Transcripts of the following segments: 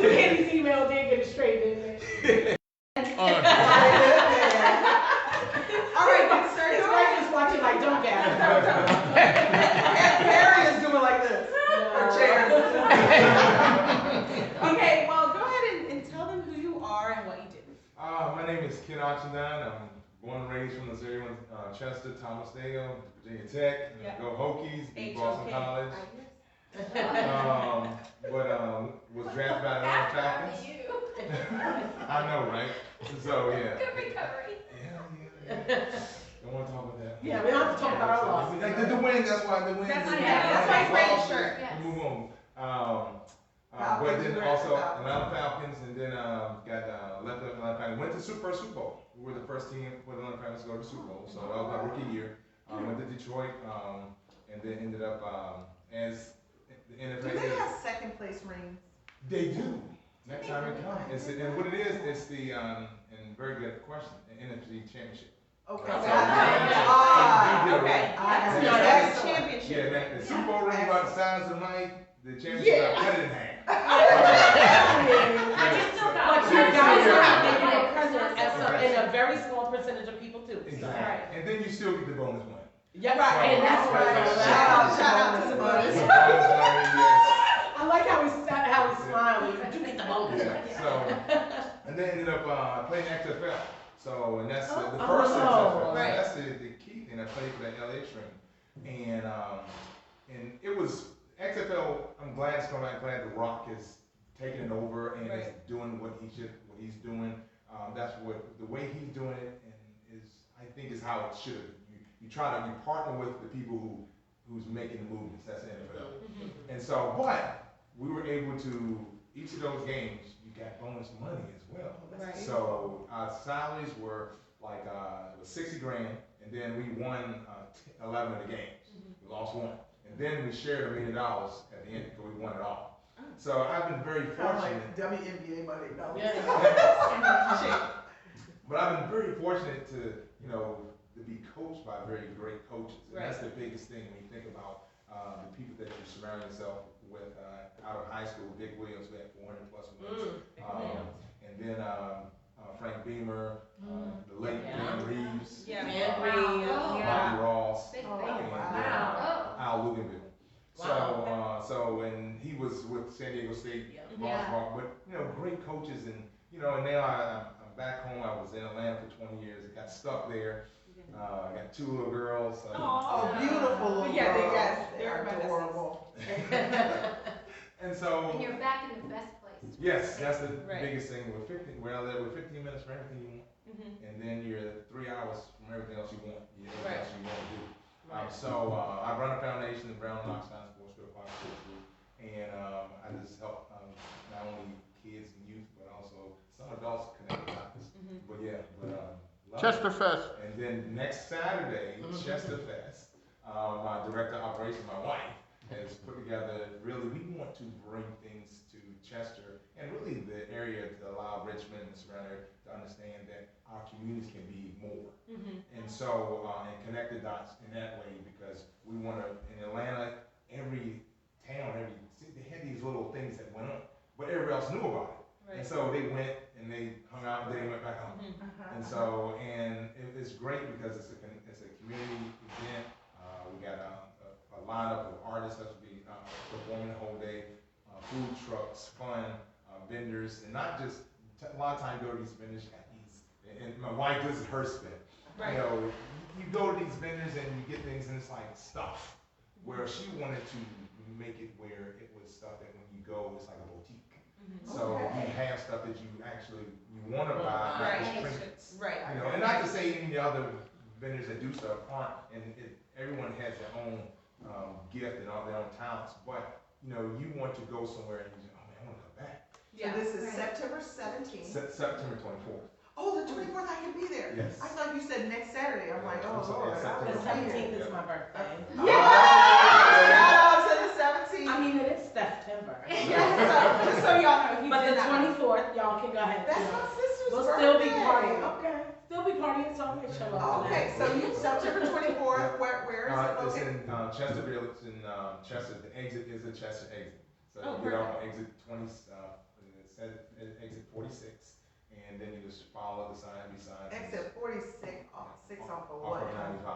Kenny's email did get it straight, didn't it? All right, good sir. His wife is watching like, don't get it. Harry is doing like this. Her chair. Okay, well, go ahead and tell them who you are and what you do. My name is Ken Archandine. I'm born and raised from this area, Chester, Thomas Dale, Virginia Tech. Yep. Go Hokies, beat Boston H-O-K. College. Was drafted by the Atlanta Falcons. I know, right? So yeah. Good recovery. Yeah. Don't want to talk about that. Yeah, we don't have to talk about our loss. Like the win, that's why the win. That's why he's wearing the shirt. Yes. Move on. Falcons, But then you were also at the Atlanta Falcons, and then got left up Atlanta Falcons. Went to Super Bowl. We were the first team for the Atlanta Falcons to go to the Super Bowl. So that was my rookie year. Went to Detroit, and then ended up as the NFL. Do they have second place rings? They do. Next time it comes. And what it is, it's the and very good question, the NFC Championship. Okay. So, Okay. Yeah, That's a championship. Yeah, the Super Bowl ring about the size of my the championship Yeah. got cut in half. I just know But you guys are making a presence in a very small percentage of people too. Exactly. And then you still get the bonus money. Yeah, right. And that's right. Shout out to the bonus. The bonus money, yes. I like how he's smiling. You get the bonus. Yeah. So, and then ended up playing XFL. So, and that's the Oh. first XFL. Right. So that's the key thing. I played for that LA String, and it was XFL. I'm glad it's coming. I'm glad The Rock is taking it over and is doing what he's doing. That's what the way he's doing it, and I think is how it should. You partner with the people who's making the movements. That's the NFL. And so, but we were able to each of those games. You got bonus money as well. Right. So our salaries were like it was $60,000, and then we won 11 of the games. We lost one, and then we shared $1 million at the end because we won it all. So I've been very fortunate. WNBA money. No. But I've been very fortunate to to be coached by very great coaches, and that's the biggest thing when you think about the people that you surround yourself with out of high school. Dick Williams, who had 400 plus wins, and then Frank Beamer, the late Dan Reeves, Bobby Ross, Big and thing. Wow. Al Luganville. So when he was with San Diego State, but great coaches, and and now I'm back home. I was in Atlanta for 20 years. I got stuck there. I got 2 little girls. Oh, beautiful little girls. They're adorable. And so. And you're back in the best place. Yes, that's the biggest thing. With 15 minutes for everything you want, and then you're 3 hours from everything else you want. Everything else you want to do. So I run a foundation, the Brown Knoxtown Sports Field Park Group, and I just help not only kids and youth, but also some adults connect the dots. Chesterfest. And then next Saturday, Chesterfest, my director of operations, my wife, has put together. Really, we want to bring things to Chester and really the area to allow Richmond and surrounding area to understand that our communities can be more. And so, and connect the dots in that way, because we want to, in Atlanta, every town, every city, they had these little things that went on, but everybody else knew about it. And so they went and they hung out and then they went back home. And so, it's great because it's a community event. We got a lineup of artists that will be performing the whole day, food trucks, fun, vendors, and not just, a lot of times you go to these vendors, and my wife, this is her spin. You go to these vendors and you get things and it's like stuff, where she wanted to make it where it was stuff that when you go, it's like a boutique. So you have stuff that you want to buy, not just trinkets. And not to say any other vendors that do stuff aren't, and everyone has their own gift and all their own talents, but you want to go somewhere and you say, oh man, I want to come back. So this is September 17th. September 24th. Oh, the 24th, I can be there. Yes. I thought you said next Saturday. I'm like, oh Lord. September The 17th is my birthday. Shout out to the 17th. I mean, it is September. Just so y'all know, But the 24th, y'all can go ahead. That's my sister's We'll birthday. still be partying. Okay. Still be partying, so I'll make sure. Okay, so you September 24th. Where is it It's located? in Chesterville. It's in Chester. The exit is a Chester exit. So Oh, you get off on exit 27. exit 46, and then you just follow the sign beside. Exit 46 off of Off what? of 95.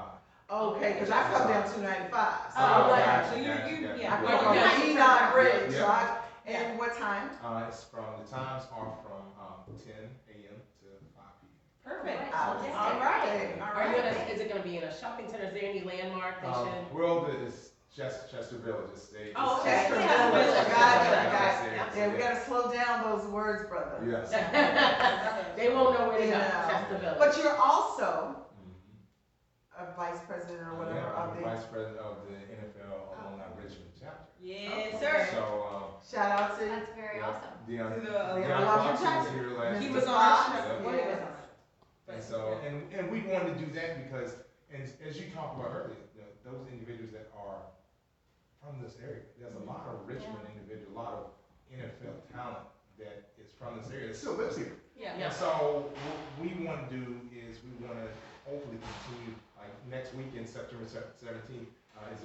Okay, because I come down 295. So Oh, what? gotcha, So you, gotcha, you, gotcha. yeah, I Yeah, come you from got- Enoch Bridge, Yeah. so and what time? It's from, the times are from 10 a.m. to 5 p.m. Perfect. All right, all Are you right. gonna, is it gonna be in a shopping center? Is there any landmark they should? World is Chester Villages. Oh, okay. Chester Yeah. Village, Yeah. gotcha. Yeah. Yeah, we gotta slow down those words, brother. Yes. They won't know where to go, Yeah. Chester Village. But you're also Mhm. a vice president or whatever Yeah, I'm of the the, vice president of the NFL Alumni Richmond chapter. Yes, Okay. sir. So, shout out to, That's very awesome. Deon To the Deon Alumni Fox chapter. was here last He year. was on Fox, our show. What it was yes. on? And so, and we wanted to do that because, and as you talked about earlier, those individuals that are from this area, there's a lot of Richmond individuals, a lot of NFL talent that is from this area, that still lives here. Yeah. And so what we want to do is we want to hopefully continue, like next weekend, September 17th, is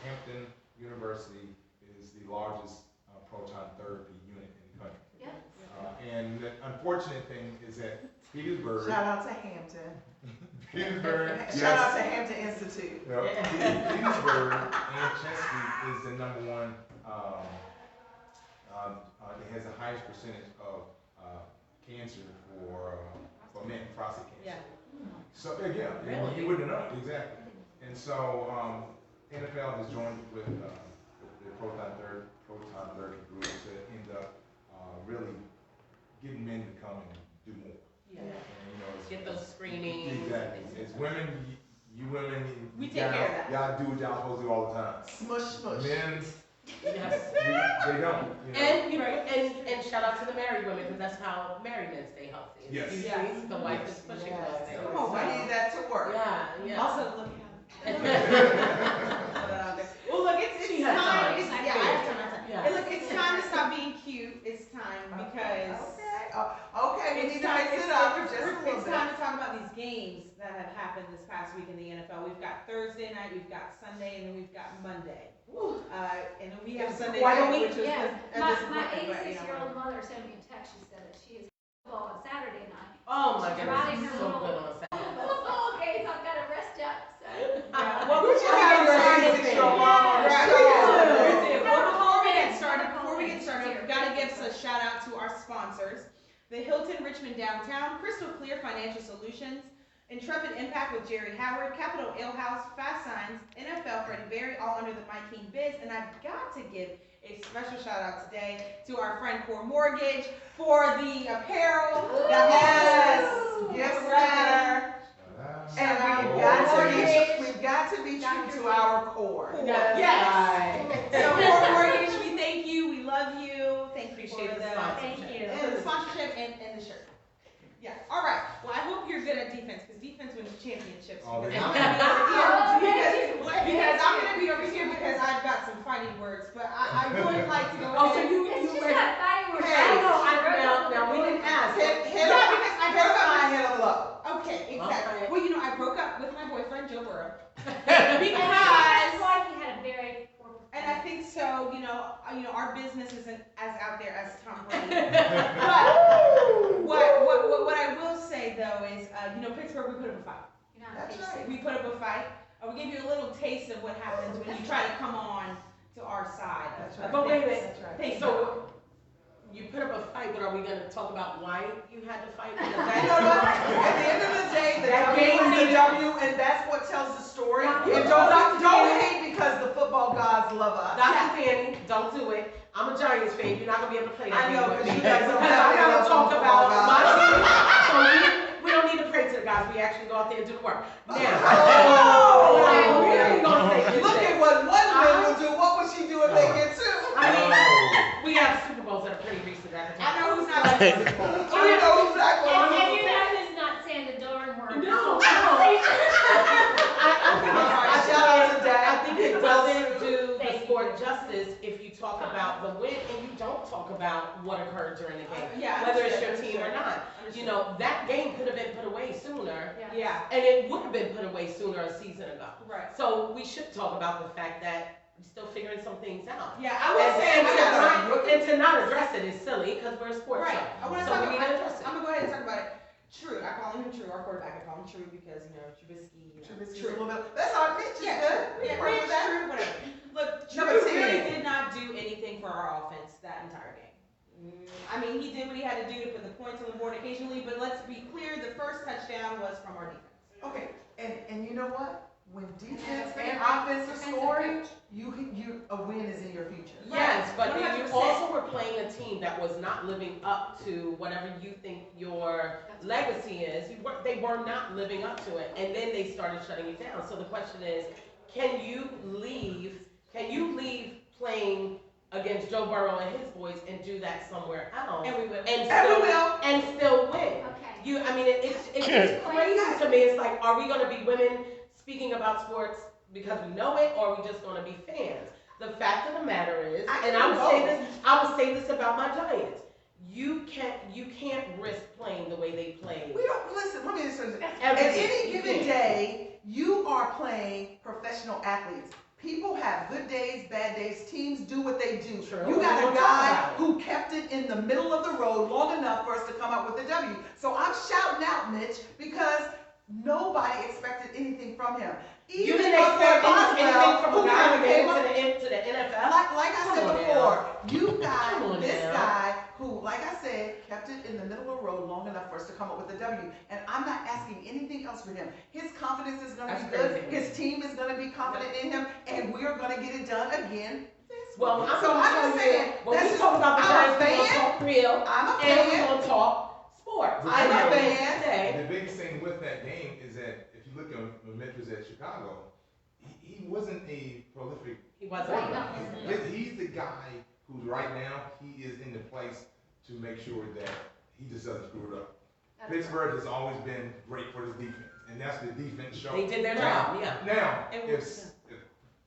Hampton University is the largest proton therapy unit in the country. Yep. And the unfortunate thing is that Petersburg, shout out to Hampton. Petersburg, Shout out to Hampton Institute. Petersburg and Chesapeake is the number one, it has the highest percentage of cancer for men, prostate cancer. Yeah. So, yeah, Really? you wouldn't know, exactly. And so, NFL has joined with the proton therapy group to end up really getting men to come and do more. Yeah. And, you know, it's- Get those screenings. Exactly. As women, you women, We take care of that. Y'all do what y'all supposed to do all the time. Smush, smush. Men, Yes. they don't. You know? And, you know, and shout out to the married women, because that's how married men stay healthy. Yes. Usually, Yes. the wife is pushing those Yes. things. Come on, We need that to work. Yeah, yeah. Also, look at Well, look, it's She has time. time. It's, yeah, I have time. I have time. Yeah. Hey, look, it's time to stop being cute. It's time because Okay, we need it's to time. mix it up just a It's little bit. time to talk about these games that have happened this past week in the NFL. We've got Thursday night, we've got Sunday, and then we've got Monday. And then we have It's Sunday quite a night, week. which was Yes, a my disappointment, but, you know, 86-year-old mother sent me a text, she said that she is football on Saturday night. Oh my Riding goodness, her so little- good on Saturday. Football games, I've got to rest up, so. Well, Would you have your 86-year-old mom on the Right. show? Well, before we get started, we've got to give a shout out to our sponsors. The Hilton Richmond Downtown, Crystal Clear Financial Solutions, Intrepid Impact with Jerry Howard, Capital Ale House, Fast Signs, NFL Freddie Berry, all under the My King Biz. And I've got to give a special shout out today to our friend Core Mortgage for the apparel. Yes, sir. And we've got to be true to our core. Yes. So Core Mortgage, we thank you, we love you. Thank you Appreciate for the the sponsorship. Thank you. and the sponsorship and the shirt. Yeah. All right. Well, I hope you're good at defense because defense wins championships. Oh, Because they I'm are. gonna be over here Oh, because I'm gonna be over here because I've got some fighting words, but I would like to go. Oh, so ahead. you It's just went. not fighting words. Hey, I know, now, we didn't ask. Hit Yeah, up, because I hit broke up up. high, hit up low. Okay, exactly. Okay. Well, you know, I broke up with my boyfriend Joe Burrow That's because, why he had a very poor. and I think so. You know, our business isn't as out there as Tom Brady. But what I will say though is, Pittsburgh, we put up a fight. You're not That's fixing. right. We put up a fight. We gave you a little taste of what happens when you try to come on to our side. That's right. But wait a minute. That's right. Thanks. So, you put up a fight, but are we gonna talk about why you had to fight? You know what? At the end of the day, the That W game is the needed- W, and that's what tells the story. Yeah. And don't hate because the football gods love us. Dr. Fanny, don't do it. I'm a Giants fan. You're not gonna be able to play that I know, game with 'cause me. you guys don't Because have I any gotta love talk for about football my guys. team. So we don't need to pray to the guys. We actually go out there and do the work. Now, Oh. we're really gonna say this. Look at what one man will do. What would she do if they get two? I mean, Oh. we have Super Bowls that are pretty recent at the time. I know who's not. I know exactly. And you know who's not saying the darn word. No, no. I shout out to Dak. I think it doesn't do the Thank sport justice if you talk about the win and you don't talk about what occurred during the game, Yeah, whether it's your understood, team or not. understood. You know, that game could have been put away sooner, Yeah. and it would have been put away sooner a season ago. Right. So we should talk about the fact that still figuring some things out. Yeah, I will say, And to not address it is silly, because we're a sports right, show. I wanna So talk we need about, to address it. I'm gonna go ahead and talk about it. True, I call him True, our quarterback, I call him True because, Trubisky, Trubisky's a little bit, that's all, Mitch is Yeah, good. yeah, Work Mitch, with that. True, whatever. Look, No, True but really seriously. did not do anything for our offense that entire game. I mean, he did what he had to do to put the points on the board occasionally, but let's be clear, the first touchdown was from our defense. Okay, and you know what? When defense and offense are scoring, a win is in your future. Yes, but then you 100%. also were playing a team that was not living up to whatever you think your legacy is. They were not living up to it, and then they started shutting you down. So the question is, can you leave playing against Joe Burrow and his boys and do that somewhere else And we will. and still win? Okay. I mean, it's just crazy to me. It's like, are we going to be women speaking about sports because we know it, or are we just going to be fans? The fact of the matter is, and I would say this about my Giants. You can't risk playing the way they play. We don't, listen, let me just say this. At Every any day. given day, you are playing professional athletes. People have good days, bad days. Teams do what they do. True. You got We'll a talk guy about it. who kept it in the middle of the road long enough for us to come up with a W. So I'm shouting out Mitch because nobody expected anything from him. You Even didn't expect anything from who a guy who came came up- to the NFL? Like I Come said on before, now. you Come got on this now. guy who, like I said, kept it in the middle of the road long enough for us to come up with a W. And I'm not asking anything else for him. His confidence is going to be That's good. crazy. His team is going to be confident in him, and we're going to get it done again. This Well, week. I'm so gonna I'm tell just you, saying, when that's we just, talk about the I'm a Giants, we're gonna fan. talk real, I'm a and we're fan. gonna talk sports. I'm a And fan. today, The biggest thing with that game is that if you look at when Mitch was at Chicago, he wasn't a prolific he wasn't. Right, no. quarterback. He's the guy who right now he is in the place to make sure that he just doesn't screw it up. Pittsburgh has always been great for his defense, and that's the defense show. They did their job, yeah. Now, It if was-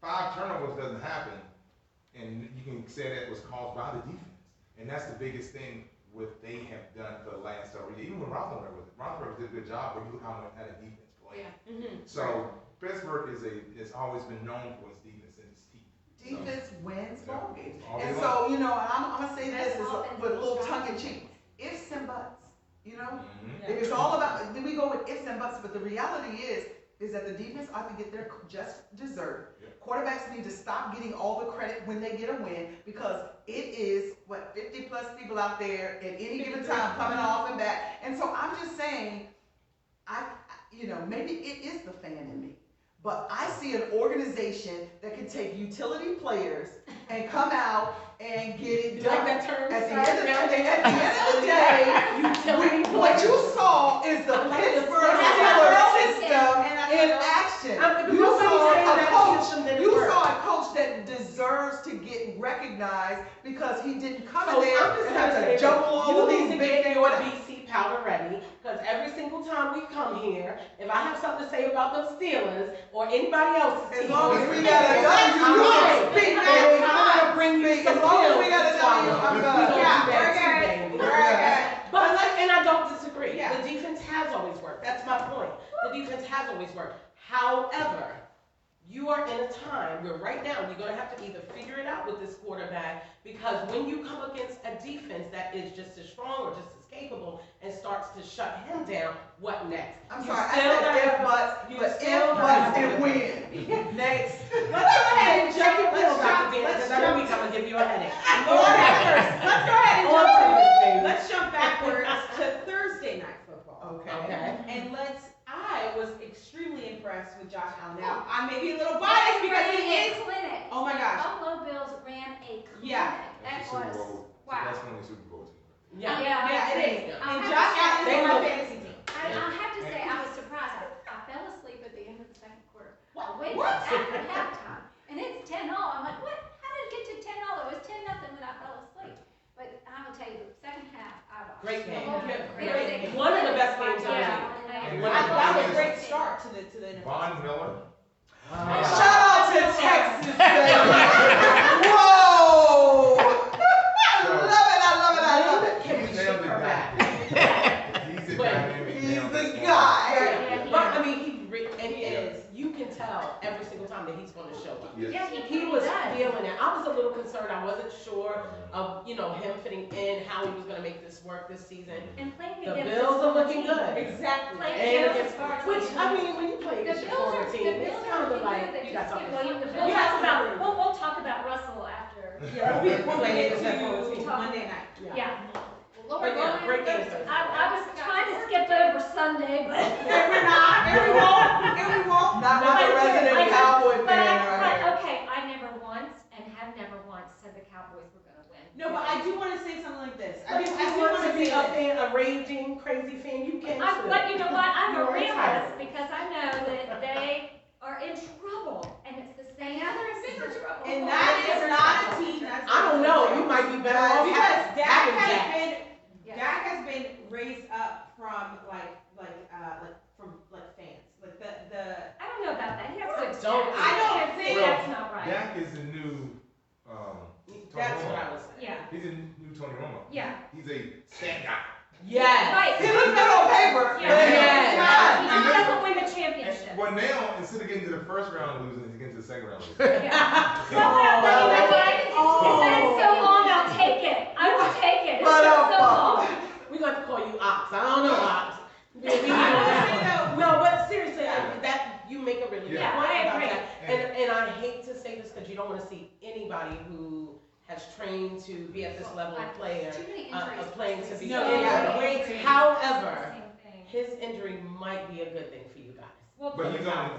5 turnovers doesn't happen, and you can say that was caused by the defense, and that's the biggest thing what they have done for the last several years. Even when Roethlisberger did a good job, but you look how much how the defense played. So Pittsburgh has always been known for its defense and its teeth. defense wins ball games. All And day so, I'm going to say Best this is offense with a little is tongue in cheek. Ifs and buts, Mhm. It's all about, then we go with ifs and buts, but the reality is that the defense ought to get their just dessert. Yeah. Quarterbacks need to stop getting all the credit when they get a win, because it is, 50 plus people out there at any given time coming off and back. And so I'm just saying, maybe it is the fan in me, but I see an organization that can take utility players and come out and get it You done. like that term? At the end of the day, what you saw is the Pittsburgh Steelers system in action. You saw a coach that deserves to get recognized because he didn't come in there and have to jumble all of these You need to big get your things. BC powder ready, because every single time we come here, if I have something to say about the Steelers or anybody else's team, As long as we got a W, you can speak I'm now. gonna bring you Speak. some As long as we pills got a to W, swallow. I'm We good. don't do Yeah, that we're too, good. baby. We're good. But and I don't disagree. Yeah. The defense has always worked. That's my point. The defense has always worked. However, you are in a time where right now you're going to have to either figure it out with this quarterback, because when you come against a defense that is just as strong or just as capable and starts to shut him down, what next? I'm You sorry, I still said gotta- if buts, you but still if gotta buts have and a- win. Next. Let's go ahead and Check your jump, pills, let's Dr. jump, Venus, let's because I know we jump. come and give you a headache. Go ahead first. Let's go ahead and On to jump. this, baby. Let's jump backwards to Thursday night football. Okay. And I was extremely impressed with Josh Allen. Now, I may be a little biased because he is. clinic. Oh my gosh. Buffalo Bills ran a clinic. Yeah. That Super was, Bowl. wow. That's one of the Super Bowl teams. Yeah. Yeah, it is. I'll And have Josh to say- Allen They is my look- fantasy team. I have to say, I was surprised. I fell asleep at the end of the second quarter. I waited What? after halftime, and it's 10-0. I'm like, what? How did it get to 10-0? It was 10-0 when I fell asleep. But I will tell you, the second half, I watched. Great game. Great. One of the best games I've Yeah. seen. I thought it was a great start to the NFL. Von Miller. Shout out to Texas, baby. Whoa! I love it. Can we He's ship nailed it her down. back? He's a But dynamic. He's nailed the it. guy. But I mean, he is. You can tell every single time. time that he's gonna show up. Yes. Yeah, He was feeling it. I was a little concerned. I wasn't sure of, him fitting in, how he was gonna make this work this season. And playing The against Bills a are looking team. good. Exactly. Playing And against against, a which, team. I mean, when you play The against your Bills former are, team, the it's Bills kind are of like, good. you got something. Well, the You Bills got talk about, something. we'll talk about Russell after. Yeah, we'll get Playing against that to former team. Monday night. Yeah. But yeah, great game. I was trying to skip over Sunday, but. And we're not, and we won't. Not But with a resident I- Cowboy But fan right here. okay, I never once and have never once said the Cowboys were gonna win. No, but I do want to say something like this. But if I you do want want to to be say a this. fan, a raging, crazy fan, you can too. But you know what, I'm You a are realist entitled. because I know that they are in trouble and it's the same. Now they're in bigger trouble. And that is not a team that's. I don't know, you might be better off Because Dak having has Dak. been, Yeah. Dak has been raised up from fans. Like I don't know about that, he has good Don't- stats. I don't can't say think- that's not right. Dak is the new, Tony That's what I Romo. was saying. Yeah, He's a new Tony Romo. yeah, He's a stat guy. Yes. right. He looked good on paper. Yeah. but Yes. it's not. He just doesn't win the championship. Well, now, instead of getting to the first round losing, he's getting to the second round losing. Yeah. But you know what? It's been so long, I'll take it. I will take it. It's But, been so long. We like to call you Ox. I don't know Ox. Maybe you I know will that say one. though- No, but seriously, that you make a really good Yeah. point I about agree. that. And I hate to say this because you don't want to see anybody who has trained to be at this level of player, Too many injuries. of playing to be No, injured. yeah, way too many. However, Same thing. his injury might be a good thing for you guys. Well, But he's on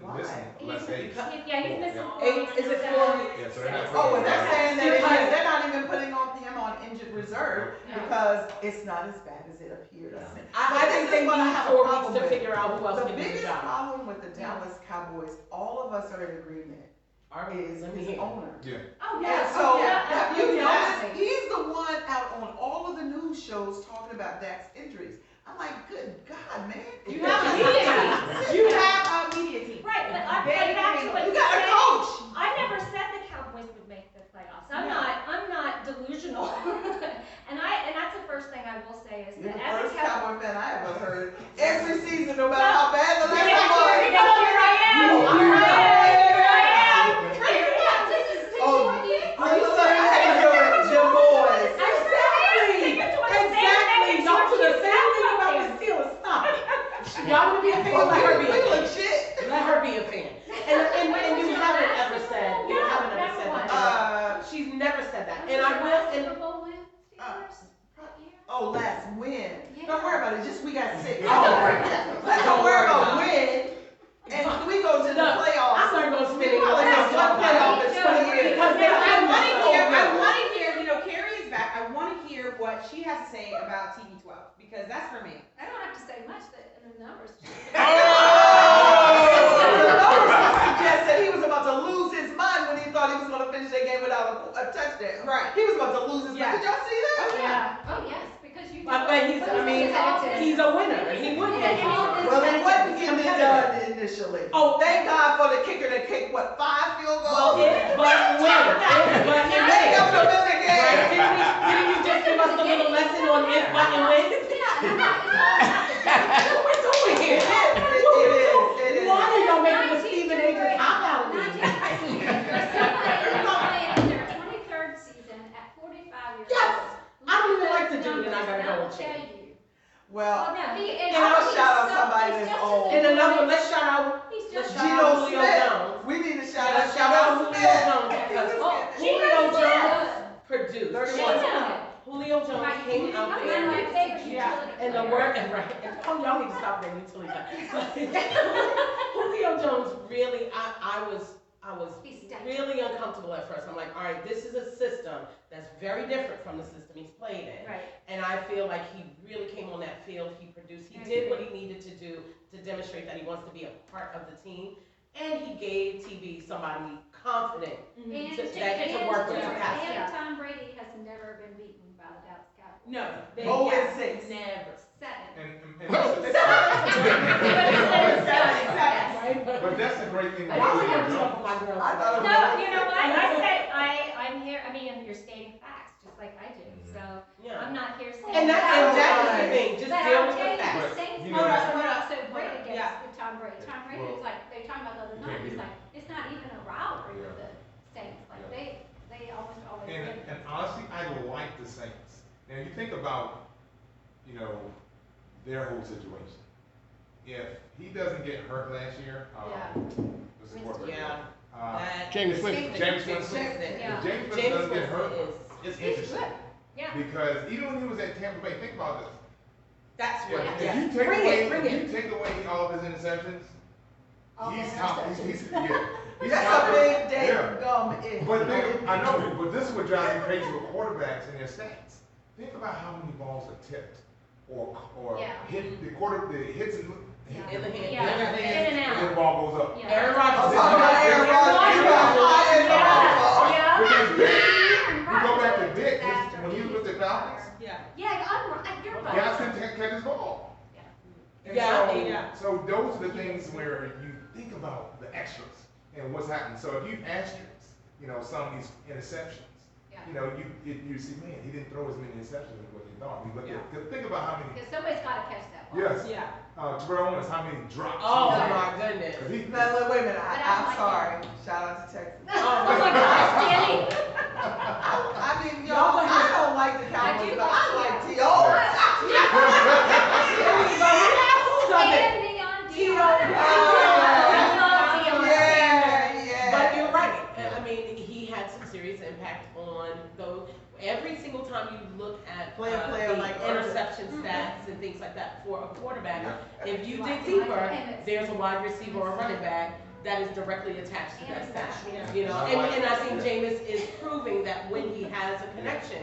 Why? missing less days. yeah, he's missing. Eight- is it 4 weeks? Yeah, so they're not Oh, and they're saying that Because- they're not even putting him on injured reserve No. because it's not as bad as it appears. I This think is they what I need have a 4 problem weeks to with. figure out who else The can do the biggest job. problem with the Dallas Cowboys, all of us are in agreement, Are is let me his hear. owner. Yeah. Oh, And yeah. so, yeah, have you yeah. noticed, he's the one out on all of the news shows talking about Dak's injuries. I'm like, good God, man. You have a media team. You have a media team. Right, but I'm They- back to what You you got a said. coach. I never said the Cowboys would make the playoffs. I'm not delusional. and that's the first thing I will say is You're that the as a first Cowboy. Cowboy fan I ever heard. Every season, no matter how bad the Here last one I am. Here I am. Oh, Lisa, I had to do it, Jim Boys. Exactly. Y'all do the same thing about the Steelers. Stop it. Y'all want to be a fan? Let her be a We fan. look shit. Let her be a fan. And you haven't ever said, you No, haven't ever never said once. that. She's never said that. And I will, and Super Bowl win, Steelers? Oh, last win. Yeah. Don't worry about it. Just we got 6. Oh, Don't worry about win. And we go to the Look, playoffs. I'm not going to spend any We more probably time missed one talking playoff about in it. 20 years. Because Now, I they're want to hear, over. Carrie is back. I want to hear what she has to say about TB12 because that's for me. I don't have to say much, the numbers. The numbers suggest that he was about to lose his mind when he thought he was going to finish that game without a touchdown. Right. He was about to lose his mind. Yeah. Did y'all see that? Yeah. Oh, yes, because you. But he's a winner. He would be. Well, it wasn't getting it done initially. Oh, Thank God for the kicker that kicked, what, 5 field well, goals? but when? They kept him in the game. Right? Didn't you just give us a little lesson on if, but, and when? What we doing here? It is. Why are y'all making the Stephen A. cop out of me? Their 23rd season at 45 years Yes. old. I don't even like to do it, and I gotta go and I'll check. tell you. Well, no, and I'll shout out somebody that's old. And another, let's shout out, He's let's just shout out Geno Julio Smith. Jones. We need to shout Let's out shout out Julio Smith. Jones because Julio Jones produced. Julio Jones came out there. And the word, and right, and y'all need to stop that utility. Julio Jones really, I was really uncomfortable at first. I'm like, all right, this is a system that's very different from the system he's played in. Right. And I feel like he really came on that field, he produced, he did what he needed to do to demonstrate that he wants to be a part of the team. And he gave TV somebody confident to work with capacity. And Tom Brady has never been beaten by the Dallas Cowboys. No. They, 0-6. Never. 7. But that's the great thing Why would about you Julio jump Jones. on my girl? I thought it was- No, you know what? I say I'm here. I mean, you're stating facts just like I do. So Yeah. I'm not here saying. And that is the thing, just But deal I'll with tell the you, facts. the Saints You were know, not so great hold on. against Yeah. with Tom Brady. Tom Brady was like, they were talking about the other night. He's like, it's not even about, you know, their whole situation. If he doesn't get hurt last year, what's the quarterback? Yeah. James Winston. Yeah. If James James Winston doesn't get Winston hurt, is. it's He's interesting. good. Yeah. Because even when he was at Tampa Bay, think about this. That's what. If Yeah. you take Bring away, it. Bring if it. you take away all of his interceptions, All he's his top. interceptions. He's That's top. a big day Yeah. gum. But think, I know, but this is what drives me crazy with quarterbacks and their stats. Think about how many balls are tipped or Yeah. hit the hits in In the hand. Yeah. In the hand. In and and out. then the ball goes up. Yeah. Aaron I'm Rodgers. talking about Aaron Rodgers. Yeah. Because Dick, you Right. go back to Dick, Disaster. when he was with the Falcons, Yeah. Yeah, you're right. guys couldn't catch his ball. Yeah. And Yeah. so, Yeah. so those are the things where you think about the extras and what's happening. So if you asterisk, you know, some of these interceptions, Yeah. you know, you see, man, he didn't throw as many interceptions as what they thought. You look Yeah. at, 'cause think about how many, Because somebody's gotta catch that ball. yes, Yeah. Terrell Owens, how many drops. Oh he had. my goodness. 'Cause he- Now, look, wait a minute, But I I'm like sorry. Shout out to Texas. Oh my gosh, Danny. I mean, Y'all y'all, go ahead. I don't like the I Cowboys, do but I like like you. T.O. And Neon Dion. Yeah. But you're right. I mean, he had some serious impact on those. Every single time you look at Player the like interception stats and things like that for a quarterback, Yeah. if you dig Like deeper, Emmett. there's a wide receiver or a running back that is directly attached to that And stat. Yeah. You know, I and, like and I that. think Jameis is proving that when he has a connection,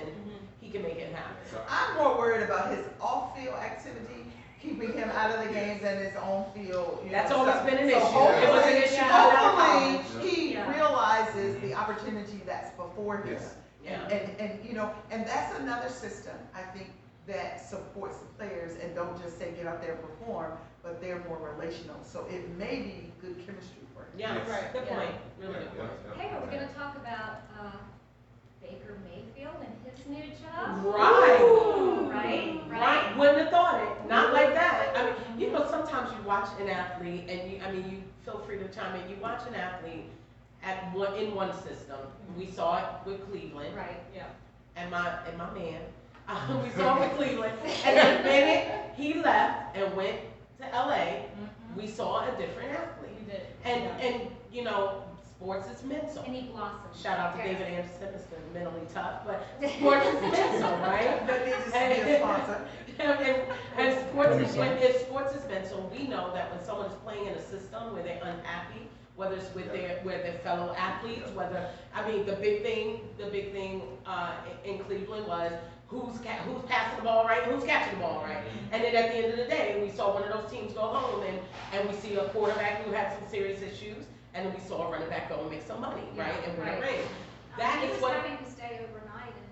he can make it happen. So, I'm more worried about his off-field activity, keeping him out of the games than his on-field. You That's know, always stuff. been an So issue. hopefully- It was an issue Hopefully, for he Yeah. realizes the opportunity that's before him. Yes. Yeah. And, you know, and that's another system, I think, that supports the players and don't just say get out there and perform, but they're more relational. So it may be good chemistry for him. Yeah, Yes. right. Good Yeah. point. Really good Yeah, point. yeah, Hey, yeah. but we're gonna talk about, Baker Mayfield and his new job. Right. Right, Right, right. wouldn't have thought it, not like that. I mean, you know, sometimes you watch an athlete and you feel free to chime in, you watch an athlete in one system. We saw it with Cleveland Right. Yeah. and my man, we saw it with Cleveland. And the minute he left and went to LA, we saw a different athlete. We did. And, you know, sports is mental. And he blossomed. Shout out to Yeah. David Anderson, Mr. Mentally Tough, but sports is mental, right? That needs to be a sponsor. And sports is mental. We know that when someone is playing in a system where they're unhappy, whether it's with their fellow athletes, the big thing in Cleveland was who's passing the ball right, and who's catching the ball right. And then at the end of the day, we saw one of those teams go home and we see a quarterback who had some serious issues, and then we saw a running back go and make some money, right, and win a Right. ring. That He is was what having to stay overnight in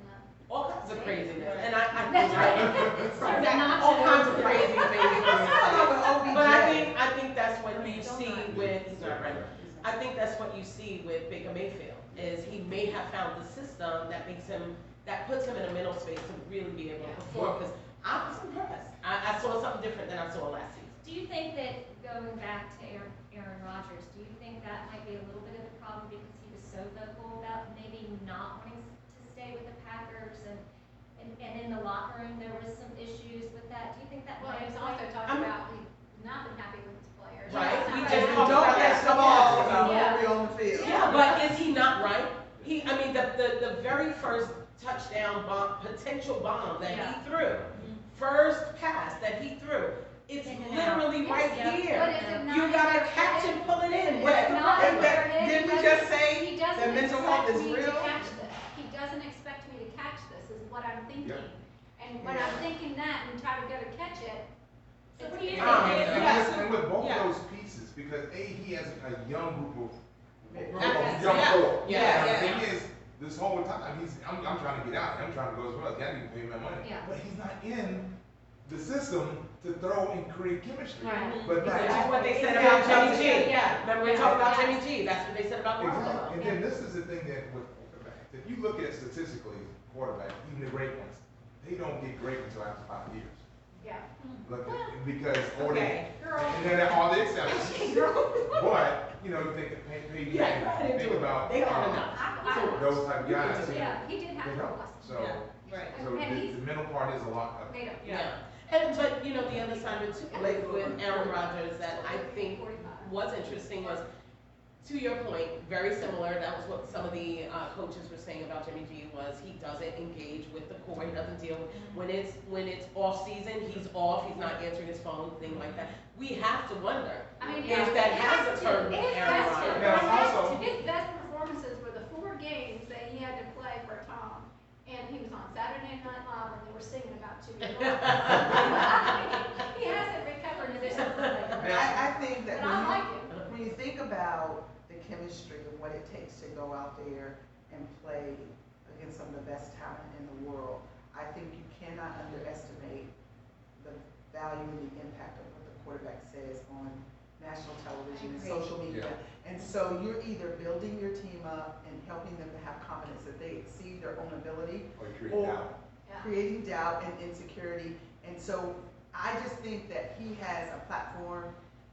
all kinds of craziness, Right. and I That's right. Exactly, all kinds of crazy things. OBJ. But I think that's what you Don't see mind. with, he's not right. I think that's what you see with Baker Mayfield, is he may have found the system that puts him in a mental space to really be able to perform, because I was impressed. I saw something different than I saw last season. Do you think that going back to Aaron Rodgers, do you think that might be a little bit of a problem because he was so vocal about maybe not wanting to stay with the Packers and in the locker room there was some issues with that? Do you think that Well, might he's play? also talking about he's not been happy with his players. Right, we Not just right. talked Don't about catch that. the ball Yeah. when we're on the field. Yeah, but is he not right? The very first touchdown bomb, potential bomb that Yeah. he threw, first pass that he threw, it's In and out. literally right Yeah. here. But is it not You gotta in catch their and pull it in. It's What's the not problem? in their head. Didn't we He just doesn't- say he doesn't that mental health expect is me to real? catch this. He doesn't expect me to catch this, is what I'm thinking. Yeah. And when I'm thinking that and try to go to catch it, So it's what do you easy. think? And with both Yeah. of those pieces, because he has a young group of Yeah. young Yeah. core. Yeah, And yeah. the thing is, this whole time I'm trying to get out. I'm trying to go as well. Y'all need to pay my money. Yeah. But he's not in the system to throw and create chemistry. Right. But Right. Which is what they said Yeah. about Jimmy G. Yeah. Remember we talked about Yeah. Jimmy G, that's what they said about Exactly. Garoppolo. And then this is the thing that with quarterbacks, if you look at statistically, quarterbacks, even the great ones, they don't get great until after 5 years. Yeah. Look, because Okay. Girl. and then all the exceptions. But you know, you think of Peyton Yeah, go ahead and think do it. about They don't enough. I- those type of guys. Yeah, he did have They to don't. listen. So Yeah. Right. So the mental part is a lot of. They don't. Yeah. And, but, you know, the other side of it too, like with Aaron Rodgers, that I think was interesting was, to your point, very similar, that was what some of the coaches were saying about Jimmy G, was he doesn't engage with the core, he doesn't deal with, when it's off season, he's off, he's not answering his phone, thing like that. We have to wonder I mean, if that has occurred with Aaron Rodgers. Now, also- His best performances were the 4 games that he had to play for Tom. And he was on Saturday Night Live and they were singing about 2 years old. He hasn't recovered this. I think that But I like him. when you think about the chemistry of what it takes to go out there and play against some of the best talent in the world, I think you cannot underestimate the value and the impact of what the quarterback says on national television and social media. And so you're either building your team up and helping them to have confidence that they exceed their own ability, Or you create doubt. creating doubt and insecurity. And so I just think that he has a platform,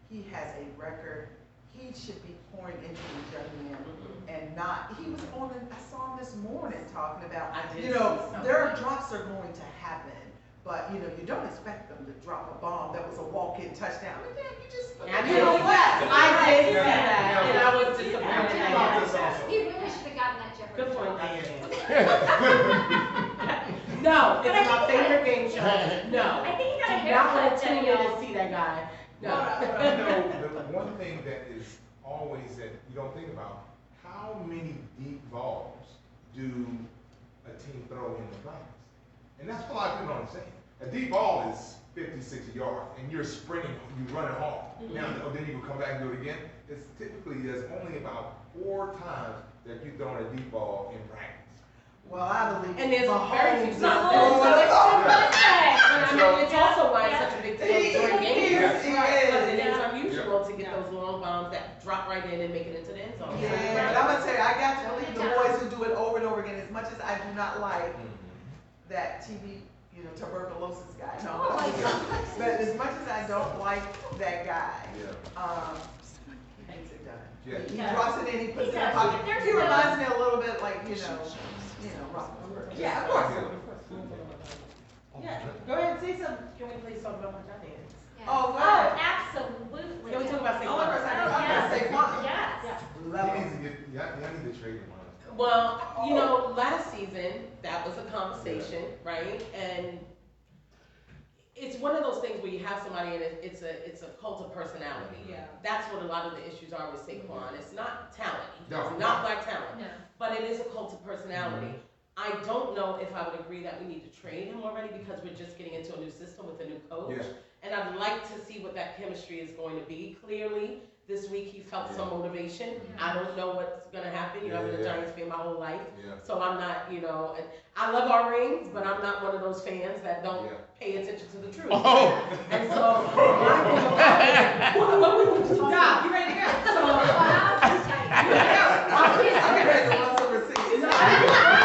he has a record, he should be pouring into these young men and not, he was on, I saw him this morning talking about, I did you know, see something. their drops are going to happen, but you know, you don't expect them to drop a bomb that was a walk-in touchdown. I mean, damn, you just, I you did know see what? that. I did see Yeah. that, and I was disappointed. Think that he about did this that. also. He really should have gotten that Jeopardy. Good point, job. Diane. No, it's my favorite game show. No. I think he got a Do not want haircut, to tune in Danielle. and see that guy. You No. know, the one thing that is always that you don't think about, how many deep balls do a team throw in the practice? And that's what a lot of people don't understand. A deep ball is 50, 60 yards, and you're sprinting, you run it hard. Now, then you can come back and do it again. It's typically, there's only about 4 times that you throw a deep ball in practice. Well, I believe. And there's Mahomes very few is times. all But about- I mean, it's also why it's such a big deal He during games. is, he Because it is. is unusual to get those long bombs that drop right in and make it into the end zone. Yeah, but I'm gonna tell you, I got to believe the boys who do it over and over again, as much as I do not like that TV, you know, tuberculosis guy. No, but as much as I don't like that guy, Yeah. he gets it done. Yeah. He drops it in, he puts it in the does. pocket. There's He no- reminds me a little bit like, you know, Roethlisberger. Yeah, of course. Yeah, go ahead, say something. Can we please talk about my Giants? Yeah. Oh, Oh, good. absolutely. Can we talk about Oh, I'm Saquon? gonna say Saquon. Yes. Love Y'all him. need to trade him on. Well, you know, last season, that was a conversation, right? And it's one of those things where you have somebody and it's a cult of personality. Yeah. That's what a lot of the issues are with Saquon. It's not talent. No. It's not black talent. No. But it is a cult of personality. I don't know if I would agree that we need to trade him already because we're just getting into a new system with a new coach. Yeah. And I'd like to see what that chemistry is going to be. Clearly, this week he felt some motivation. I don't know what's going to happen. You know, I've been a Yeah. Giants fan my whole life. Yeah. So I'm not, you know, I love our rings, but I'm not one of those fans that don't Yeah. pay attention to the truth. Oh. And so, my thing about it, what we were just talking Stop, about. you ready to go? So, I'm ready to run some receipts. no, I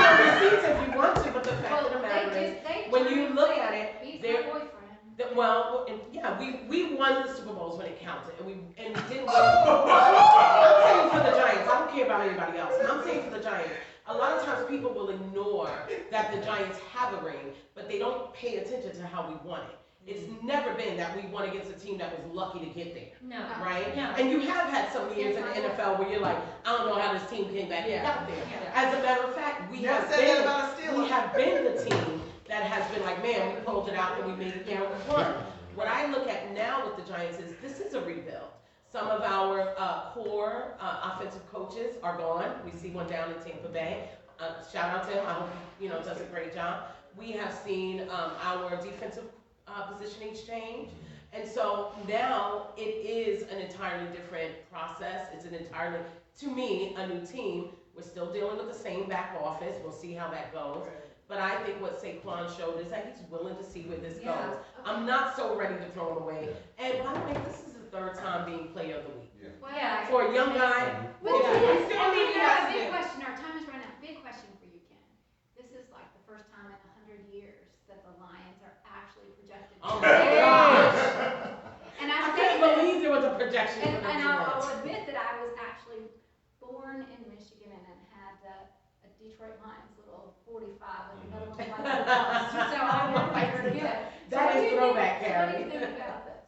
can receipts if you want to, but the fact of the Well, matter they is, just, they. when you look at it, He's there- my boyfriend. well, and yeah, we won the Super Bowls when it counted, and we didn't win. I'm saying for the Giants. I don't care about anybody else. I'm saying for the Giants. A lot of times people will ignore that the Giants have a ring, but they don't pay attention to how we won it. It's never been that we won against a team that was lucky to get there, No. right? No. And you have had some years in the NFL where you're like, I don't know how this team came back and got there. As a matter of fact, we Never have said that been. about a Steeler. We have been the team that has been like, man, we pulled it out and we made it there and we won. What I look at now with the Giants is this is a rebuild. Some of our core offensive coaches are gone. We see one down in Tampa Bay. Shout out to him. I hope he, does a great job. We have seen our defensive positioning change. And so now it is an entirely different process. It's an entirely, to me, a new team. We're still dealing with the same back office. We'll see how that goes. But I think what Saquon showed is that he's willing to see where this Yeah. goes. I'm not so ready to throw him away. And by the way, this is the 3rd time being player of the week. Yeah. Well, Yeah. For a young guy, But Yeah. this, Still I need mean, you I have guys a big to- question, our time is running out, big question for you, Ken. This is like the first time in 100 years that the Lions are actually projected. to oh win. my gosh. And I I couldn't say this, believe there was a projection for and them to I'll win. admit that I was actually born in Michigan and had a Detroit Lions little 45, like another one like that. So I won't forget. That is throwback, What do Carrie. you think about this?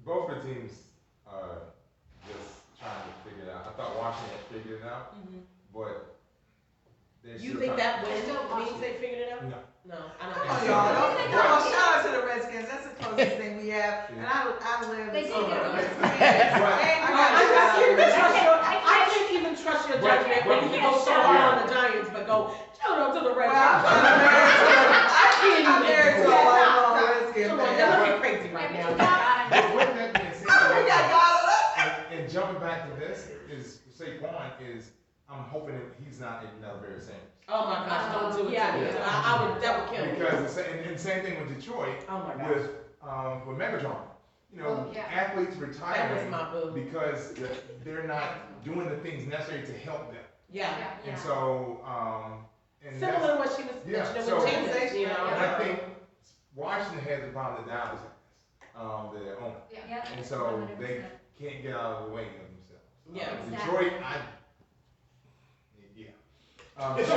Both of the teams just trying to figure it out. I thought Washington had figured it out, but they're You still think trying- that win means they figured it out? No. No, I don't Come think on, so. y'all. Come on, shout out to the Redskins. That's the closest thing we have. And I live. They did in- get a I can't even trust your judgment when you can go so hard on the Giants, but go, shout out to the Red Well, Sox. I'm married to a lifelong Redskins Come on, fan. they're looking crazy right now. But with that being said, We got bottled up. and jumping back to this is Saquon is I'm hoping that he's not another Barry Sanders. Oh my gosh, don't do it Yeah. to me. That would kill me. Because and same thing with Detroit Oh my gosh. with Megatron. You know, Oh, yeah. athletes That was retiring my boo. because they're not doing the things necessary to help them. Yeah. And so and Similar to what she was Yeah, mentioning so- with James, you know. and I think Washington has the problem that Dallas has, their owner. Yep. And so they 100%. can't get out of the way of themselves. Yeah. Detroit, yeah. We're gonna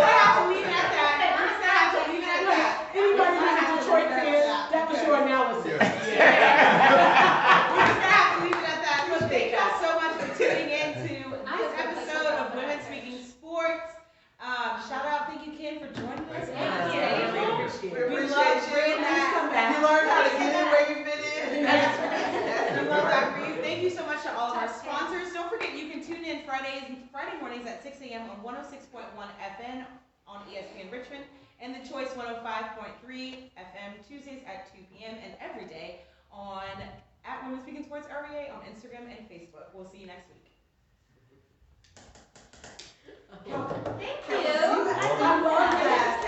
have to leave it at that. We're just gonna have to leave it at that. Anybody who's a Detroit fan, that was your analysis. We're just gonna have to leave it at that. So thank y'all so much for tuning in to this episode of Women Speaking Sports. Shout out, thank you, Ken, for joining us. Thank you. We We love appreciate bringing you. that. You learned how to get in where you fit in. We love that for you. Thank you so much to all of our sponsors. Don't forget you can tune in Friday mornings at 6 a.m. on 106.1 FM on ESPN Richmond and The Choice 105.3 FM Tuesdays at 2 p.m. and every day on @Women Speaking Sports REA on Instagram and Facebook. We'll see you next week. Thank you. I love that.